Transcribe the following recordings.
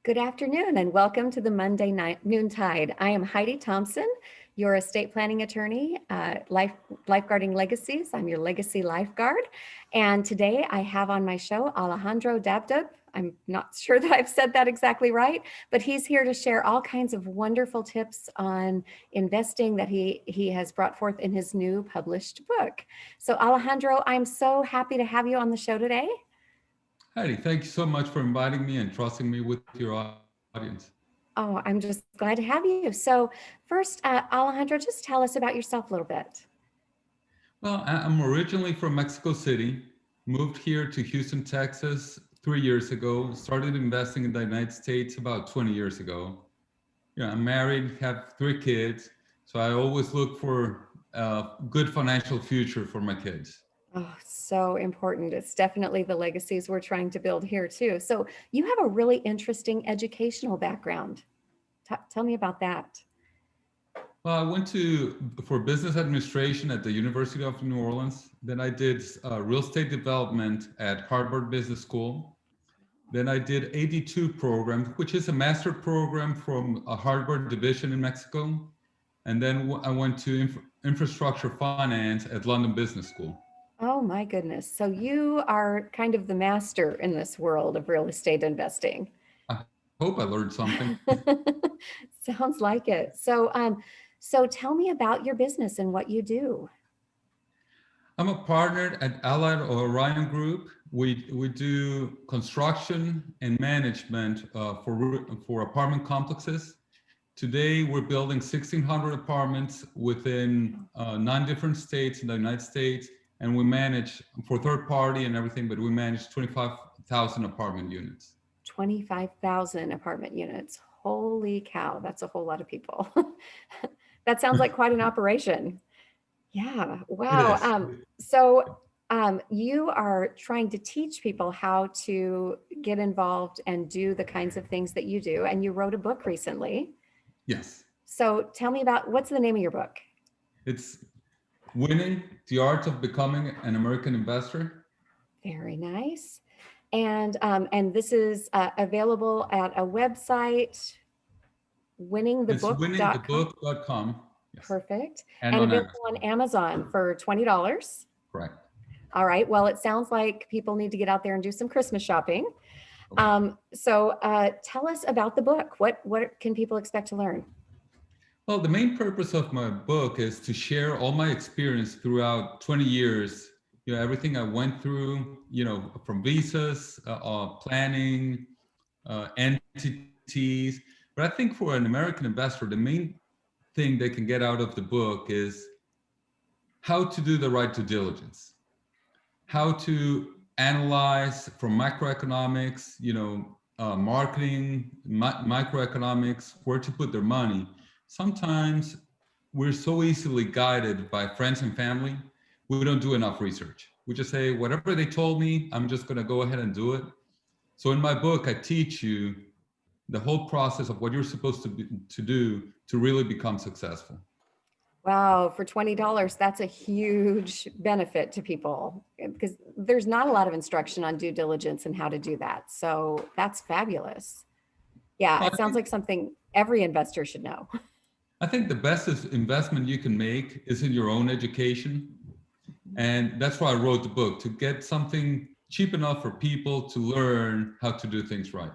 Good afternoon and welcome to the Monday night Noontide. I am Heidi Thompson, your estate planning attorney, lifeguarding legacies. I'm your legacy lifeguard. And today I have on my show Alejandro Dabdoub. I'm not sure that I've said that exactly right, but he's here to share all kinds of wonderful tips on investing that he has brought forth in his new published book. So Alejandro, I'm so happy to have you on the show today. Heidi, thank you so much for inviting me and trusting me with your audience. Oh, I'm just glad to have you. So first, Alejandro, just tell us about yourself a little bit. Well, I'm originally from Mexico City, moved here to Houston, Texas 3 years ago, started investing in the United States about 20 years ago. I'm married, have 3 kids, so I always look for a good financial future for my kids. Oh, so important. It's definitely the legacies we're trying to build here too. So you have a really interesting educational background. Tell me about that. Well, I went for business administration at the University of New Orleans. Then I did real estate development at Harvard Business School. Then I did 82 program, which is a master program from a Harvard division in Mexico. And then I went to infrastructure finance at London Business School. Oh my goodness. So you are kind of the master in this world of real estate investing. I hope I learned something. Sounds like it. So tell me about your business and what you do. I'm a partner at Allied Orion Group. We do construction and management for apartment complexes. Today, we're building 1,600 apartments within 9 different states in the United States, and we manage for third party and everything, but we manage 25,000 apartment units. 25,000 apartment units. Holy cow, that's a whole lot of people. That sounds like quite an operation. Yeah, It wow. is. You are trying to teach people how to get involved and do the kinds of things that you do, and you wrote a book recently. Yes. So tell me about what's the name of your book? It's Winning the Art of Becoming an American Investor. Very nice. And this is available at a website, It's winningthebook.com. winningthebook.com. Yes. Perfect. And And on available Amazon. on Amazon for $20. Correct. All right. Well, it sounds like people need to get out there and do some Christmas shopping. Okay. Tell us about the book. What can people expect to learn? Well, the main purpose of my book is to share all my experience throughout 20 years. Everything I went through, from visas, planning, entities. But I think for an American investor, the main thing they can get out of the book is how to do the right due diligence, how to analyze from macroeconomics, marketing, microeconomics, where to put their money. Sometimes we're so easily guided by friends and family, we don't do enough research. We just say, whatever they told me, I'm just going to go ahead and do it. So in my book, I teach you the whole process of what you're supposed to do to really become successful. Wow, for $20, that's a huge benefit to people because there's not a lot of instruction on due diligence and how to do that. So that's fabulous. Yeah, Well, it sounds like something every investor should know. I think the best investment you can make is in your own education. And that's why I wrote the book, to get something cheap enough for people to learn how to do things right.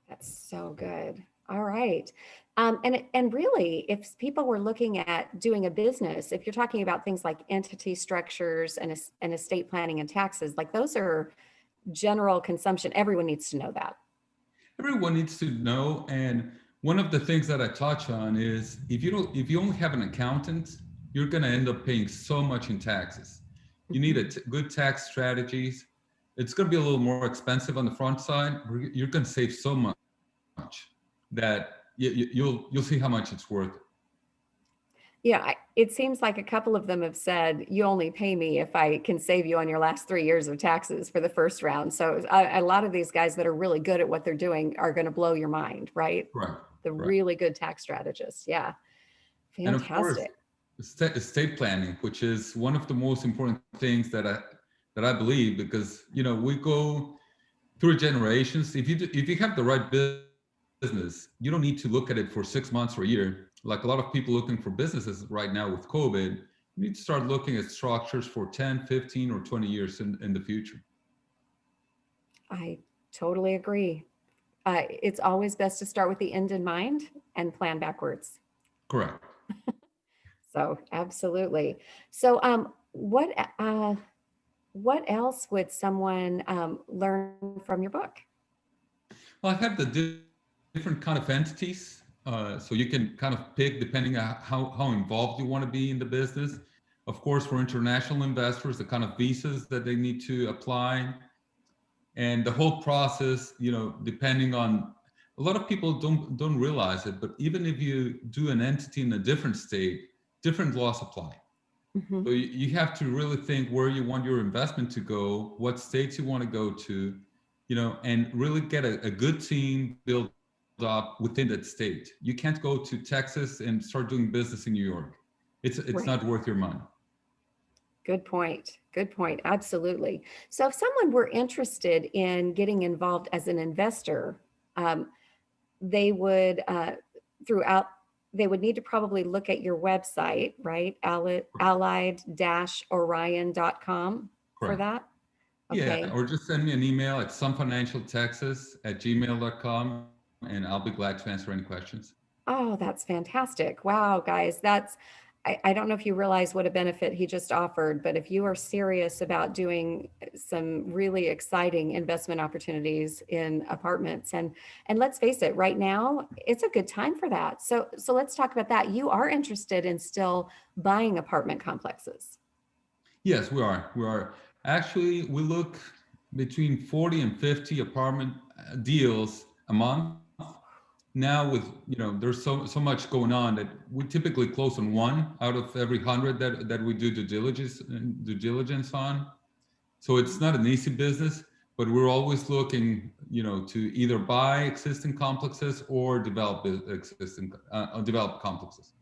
That's so good. All right. And really, if people were looking at doing a business, if you're talking about things like entity structures and estate planning and taxes, like those are general consumption. Everyone needs to know that. Everyone needs to know. And one of the things that I touch on is if you only have an accountant, you're going to end up paying so much in taxes. You need good tax strategies. It's going to be a little more expensive on the front side. You're going to save so much that you'll see how much it's worth. Yeah, it seems like a couple of them have said, you only pay me if I can save you on your last 3 years of taxes for the first round. So a lot of these guys that are really good at what they're doing are going to blow your mind, right? Right. The Right. really good tax strategists. Yeah. And of course, Fantastic. estate planning, which is one of the most important things that I believe, because we go through generations. If you have the right business, you don't need to look at it for 6 months or a year. Like a lot of people looking for businesses right now with COVID, you need to start looking at structures for 10, 15, or 20 years in the future. I totally agree. It's always best to start with the end in mind and plan backwards. Correct. So absolutely. So what else would someone learn from your book? Well, I have the different kind of entities, so you can kind of pick depending on how involved you want to be in the business. Of course, for international investors, the kind of visas that they need to apply, and the whole process, depending on, a lot of people don't realize it, but even if you do an entity in a different state, different laws apply. Hmm. So you have to really think where you want your investment to go, what states you want to go to, and really get a good team built up within that state. You can't go to Texas and start doing business in New York. It's Right. not worth your money. Good point. Good point. Absolutely. So if someone were interested in getting involved as an investor, um, they would throughout they would need to probably look at your website, right? Allied-orion.com for Correct. that. Yeah, Okay. or just send me an email at somefinancialtexas@gmail.com, and I'll be glad to answer any questions. Oh, that's fantastic. Wow, guys, I don't know if you realize what a benefit he just offered, but if you are serious about doing some really exciting investment opportunities in apartments, and let's face it, right now, it's a good time for that. So let's talk about that. You are interested in still buying apartment complexes. Yes, we are. We are. Actually, we look between 40 and 50 apartment deals a month. Now with, there's so much going on that we typically close on one out of every 100 that we do due diligence on. So it's not an easy business, but we're always looking, to either buy existing complexes or develop complexes.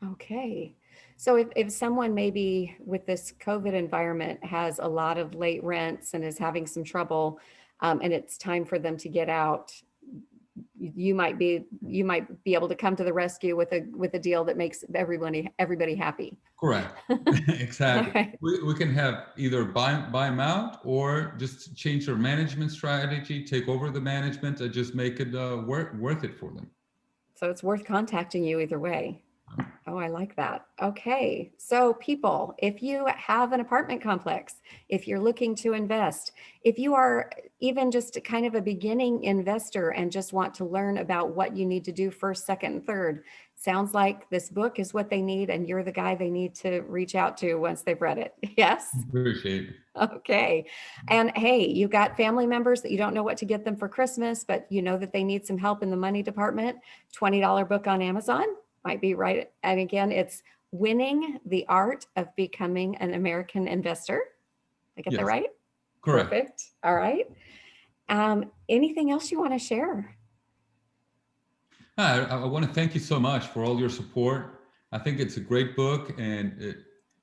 Okay. So if someone maybe with this COVID environment has a lot of late rents and is having some trouble, and it's time for them to get out, you might be able to come to the rescue with a deal that makes everybody happy. Correct. All Exactly. right. We can have either buy them out or just change their management strategy, take over the management, and just make it worth it for them. So it's worth contacting you either way. Oh, I like that. Okay. So, people, if you have an apartment complex, if you're looking to invest, if you are even just kind of a beginning investor and just want to learn about what you need to do first, second, and third, sounds like this book is what they need, and you're the guy they need to reach out to once they've read it. Yes? Appreciate it. Okay. And hey, you got family members that you don't know what to get them for Christmas, but you know that they need some help in the money department. $20 book on Amazon might be right. And again, it's Winning the Art of Becoming an American Investor. I get that Yes, right? correct. Perfect. All right. Anything else you want to share? I want to thank you so much for all your support. I think it's a great book, and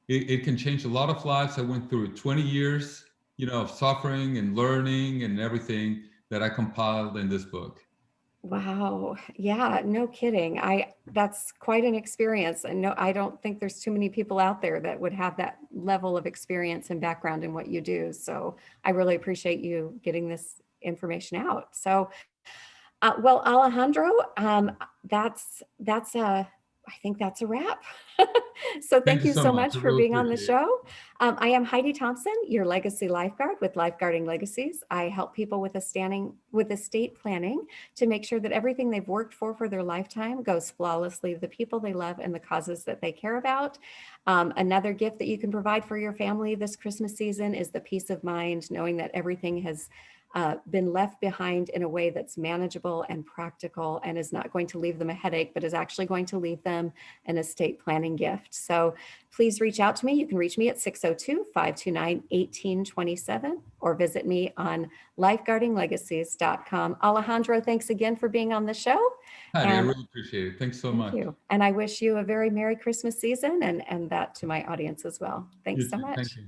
it can change a lot of lives. I went through 20 years, of suffering and learning and everything that I compiled in this book. Wow. Yeah, no kidding. That's quite an experience. And no, I don't think there's too many people out there that would have that level of experience and background in what you do. So I really appreciate you getting this information out. So well, Alejandro, I think that's a wrap. So Thank thank you you so so much. I much for really being on the appreciate it. show. I am Heidi Thompson, your legacy lifeguard with Lifeguarding Legacies. I help people with estate planning to make sure that everything they've worked for their lifetime goes flawlessly to the people they love and the causes that they care about. Another gift that you can provide for your family this Christmas season is the peace of mind, knowing that everything has been left behind in a way that's manageable and practical and is not going to leave them a headache, but is actually going to leave them an estate planning gift. So please reach out to me. You can reach me at 602-529-1827 or visit me on lifeguardinglegacies.com. Alejandro, thanks again for being on the show. Heidi, I And really appreciate it. Thanks so thank much. you. And I wish you a very Merry Christmas season and that to my audience as well. You Thanks so too. much. Thank you.